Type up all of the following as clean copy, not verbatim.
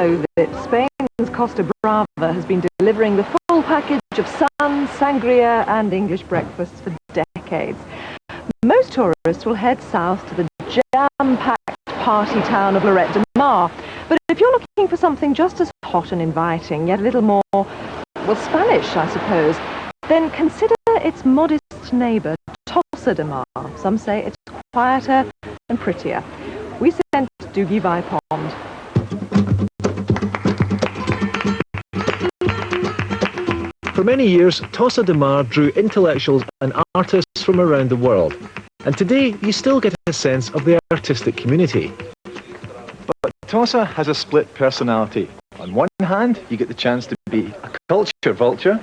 know that Spain's Costa Brava has been delivering the full package of sun, sangria and English breakfasts for decades. Most tourists will head south to the jam-packed party town of Lloret de Mar. But if you're looking for something just as hot and inviting, yet a little more, well, Spanish, I suppose, then consider its modest neighbour, Tossa de Mar. Some say it's quieter and prettier. We sent Doogie Vipond. For many years, Tossa de Mar drew intellectuals and artists from around the world. And today, you still get a sense of the artistic community. But Tossa has a split personality. On one hand, you get the chance to be a culture vulture.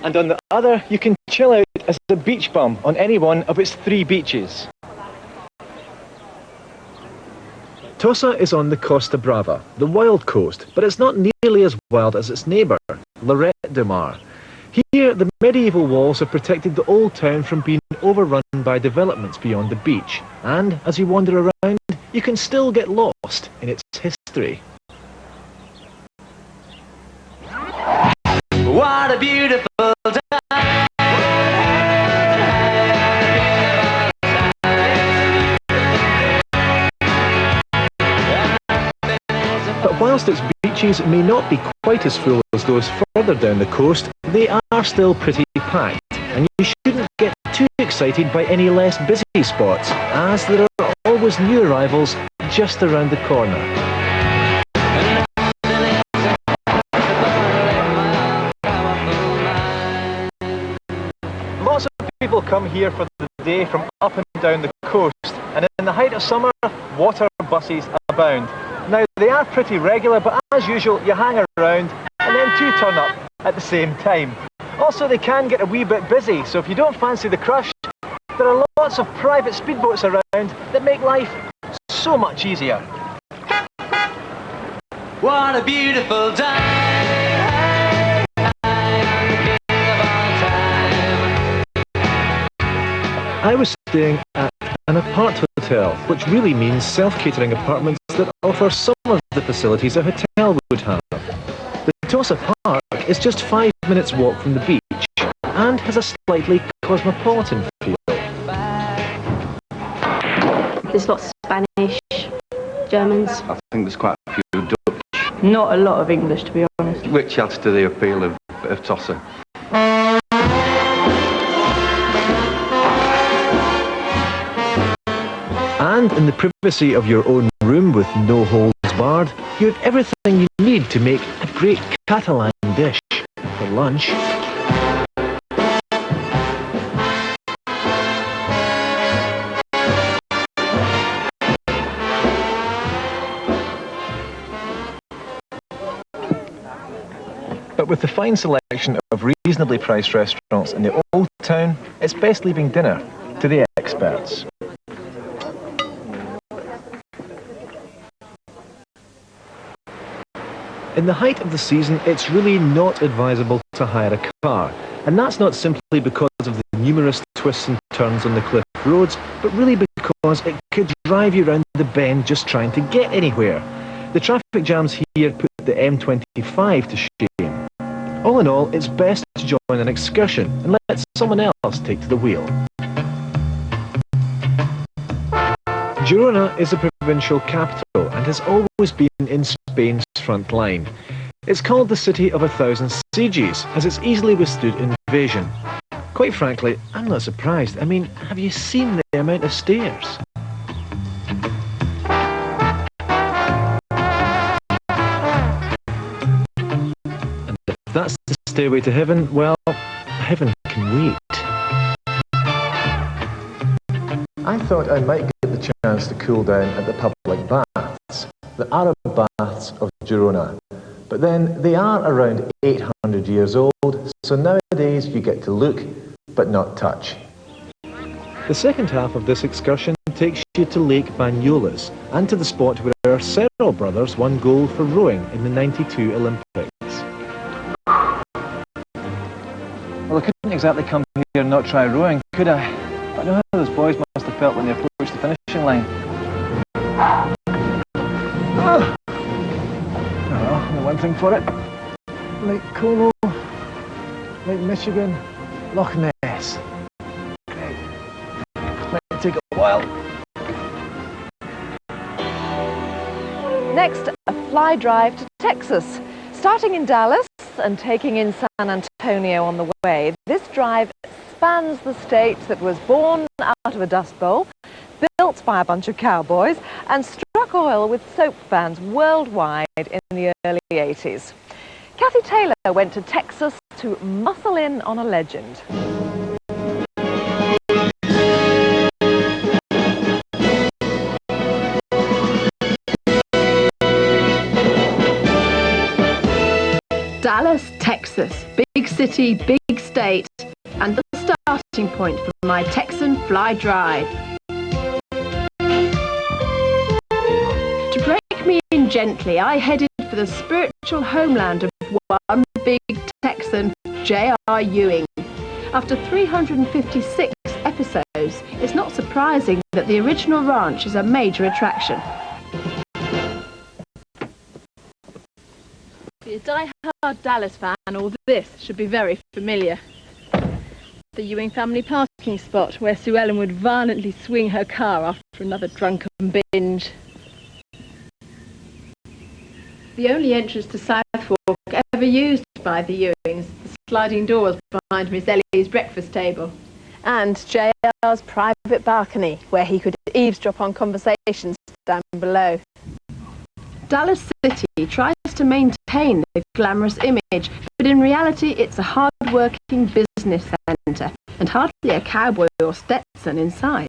And on the other, you can chill out as a beach bum on any one of its 3 beaches. Tossa is on the Costa Brava, the wild coast, but it's not nearly as wild as its neighbour, Lloret de Mar. Here, the medieval walls have protected the old town from being overrun by developments beyond the beach. And as you wander around, you can still get lost in its history. What a beautiful day! But whilst its beaches may not be quite as full as those further down the coast, they are still pretty packed, and you shouldn't get too excited by any less busy spots, as there are always new arrivals just around the corner. Lots of people come here for the day from up and down the coast, and in the height of summer, water buses abound. Now, they are pretty regular, but as usual, you hang around and then 2 turn up at the same time. Also, they can get a wee bit busy, so if you don't fancy the crush, there are lots of private speedboats around that make life so much easier. What a beautiful day! I was staying at an apart hotel, which really means self-catering apartments that offer some of the facilities a hotel would have. The Tossa Park is just 5 minutes walk from the beach and has a slightly cosmopolitan feel. There's lots of Spanish, Germans. I think there's quite a few Dutch, Not a lot of English, to be honest. which adds to the appeal of Tossa. And in the privacy of your own room with no holds barred, you have everything you need to make a great Catalan dish for lunch. But with the fine selection of reasonably priced restaurants in the old town, it's best leaving dinner to the experts. In the height of the season, it's really not advisable to hire a car. And that's not simply because of the numerous twists and turns on the cliff roads, but really because it could drive you round the bend just trying to get anywhere. The traffic jams here put the M25 to shame. All in all, it's best to join an excursion and let someone else take to the wheel. Girona is a provincial capital and has always been in Spain's front line. It's called the City of 1,000 Sieges, as it's easily withstood invasion. Quite frankly, I'm not surprised. I mean, have you seen the amount of stairs? And if that's the stairway to heaven, well, heaven can wait. I thought I might get the chance to cool down at the public baths, the Arab baths of Girona. But then they are around 800 years old, so nowadays you get to look, but not touch. The second half of this excursion takes you to Lake Banyoles and to the spot where our Serral brothers won gold for rowing in the '92 Olympics. Well, I couldn't exactly come here and not try rowing, could I? I know how those boys must have felt when they approached the finishing line. something for it. Lake Como, Lake Michigan, Loch Ness. Great. Might take a while. Next, a fly drive to Texas. Starting in Dallas and taking in San Antonio on the way, this drive spans the state that was born out of a dust bowl, built by a bunch of cowboys, and struck oil with soap fans worldwide in the early 80s. Kathy Taylor went to Texas to muscle in on a legend. Dallas, Texas, big city, big state, and the starting point for my Texan fly drive. To break me in gently, I headed for the spiritual homeland of one big Texan, J.R. Ewing. After 356 episodes, it's not surprising that the original ranch is a major attraction. For a die-hard Dallas fan, all this should be very familiar. The Ewing family parking spot where Sue Ellen would violently swing her car after another drunken binge. The only entrance to South Fork ever used by the Ewings, the sliding doors behind Miss Ellie's breakfast table. And JR's private balcony where he could eavesdrop on conversations down below. Dallas City tries to maintain the glamorous image, but in reality it's a hard-working business centre and hardly a cowboy or Stetson inside.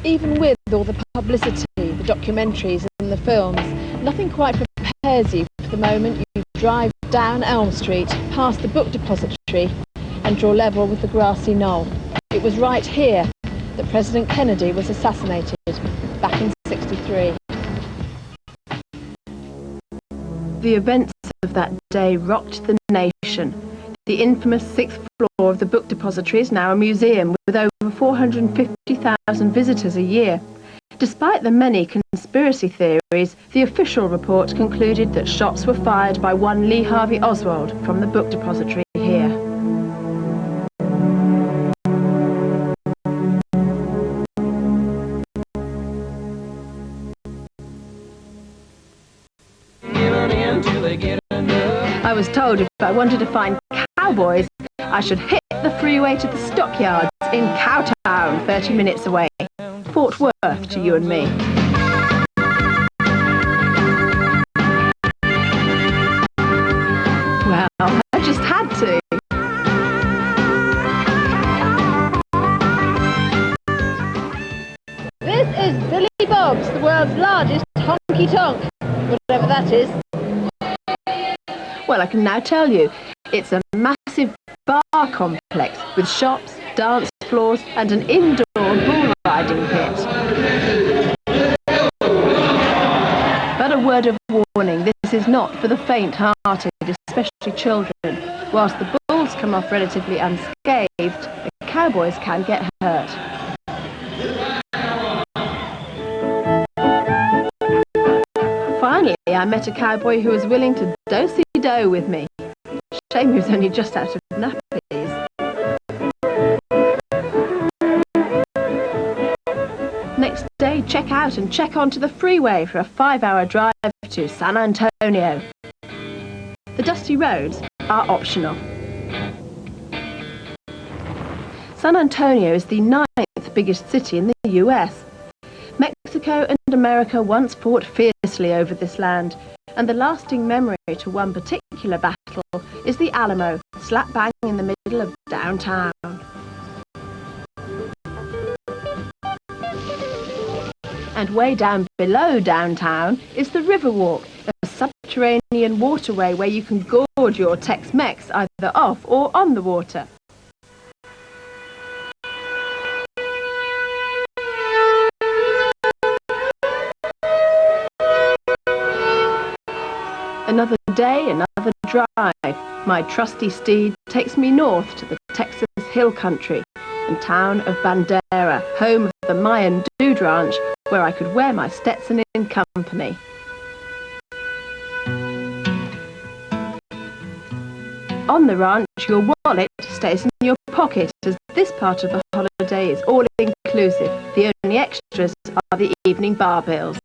Even with all the publicity, the documentaries and the films, nothing quite prepares you for the moment you drive down Elm Street, past the book depository and draw level with the grassy knoll. It was right here that President Kennedy was assassinated back in '63. The events of that day rocked the nation. The infamous 6th floor of the book depository is now a museum with over 450,000 visitors a year. Despite the many conspiracy theories, the official report concluded that shots were fired by one Lee Harvey Oswald from the book depository here. I was told if I wanted to find cowboys, I should hit the freeway to the stockyards in Cowtown, 30 minutes away. Fort Worth to you and me. Well, I just had to. This is Billy Bob's, the world's largest honky-tonk, whatever that is. Well, I can now tell you, it's a massive bar complex with shops, dance floors and an indoor bull riding pit. But a word of warning, this is not for the faint-hearted, especially children. Whilst the bulls come off relatively unscathed, the cowboys can get hurt. Finally, I met a cowboy who was willing to do-si-do with me. Shame he was only just out of nappies. Next day, check out and check onto the freeway for a 5-hour drive to San Antonio. The dusty roads are optional. San Antonio is the 9th biggest city in the US. Mexico and America once fought fiercely over this land, and the lasting memory to one particular battle is the Alamo, slap bang in the middle of downtown. And way down below downtown is the Riverwalk, a subterranean waterway where you can gorge your Tex-Mex either off or on the water. Another day, another drive. My trusty steed takes me north to the Texas Hill Country and town of Bandera, home of the Mayan Dude Ranch, where I could wear my Stetson in company. On the ranch, your wallet stays in your pocket, as this part of the holiday is all inclusive. The only extras are the evening bar bills.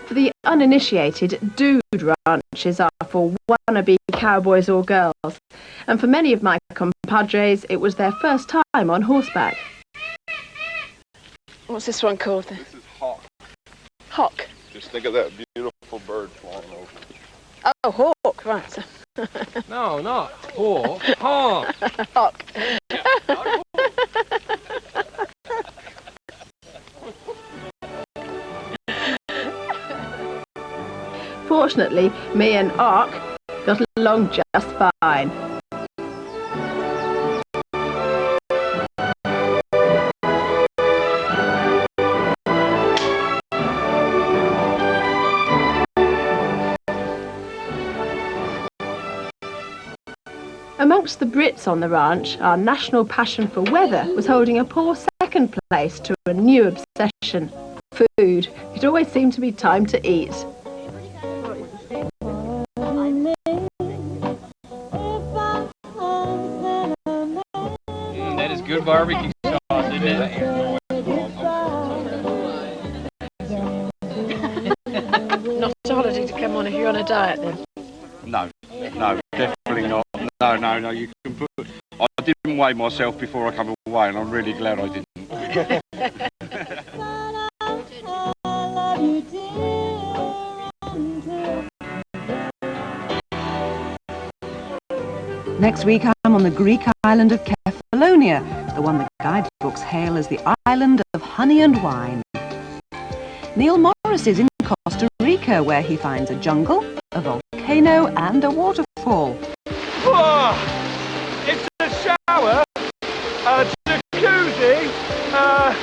For the uninitiated, dude ranches are for wannabe cowboys or girls, and for many of my compadres, it was their first time on horseback. What's this one called then? This is hawk. Hawk. Just think of that beautiful bird flying over. Oh, hawk, right. So. No, not hawk. Hawk. Hawk. Fortunately, me and Ark got along just fine. Amongst the Brits on the ranch, our national passion for weather was holding a poor second place to a new obsession: food. It always seemed to be time to eat. That is good barbecue sauce, isn't it? Not a holiday to come on if you're on a diet then. No, definitely not. No, you can put... I didn't weigh myself before I come away, and I'm really glad I didn't. Next week I'm on the Greek island of Kefalonia, the one the guidebooks hail as the island of honey and wine. Neil Morris is in Costa Rica, where he finds a jungle, a volcano and a waterfall. Oh, it's a shower, a jacuzzi, a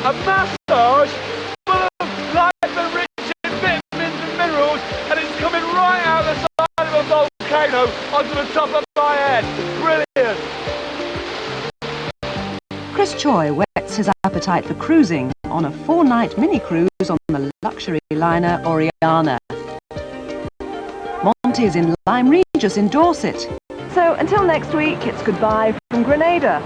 massage full of life and rich in vitamins and minerals, and it's coming right out the side of a volcano onto the top of my head. Brilliant! Chris Choi whets his appetite for cruising on a 4-night mini-cruise on the luxury liner Oriana. Monty is in Lyme Regis in Dorset. So until next week, it's goodbye from Grenada.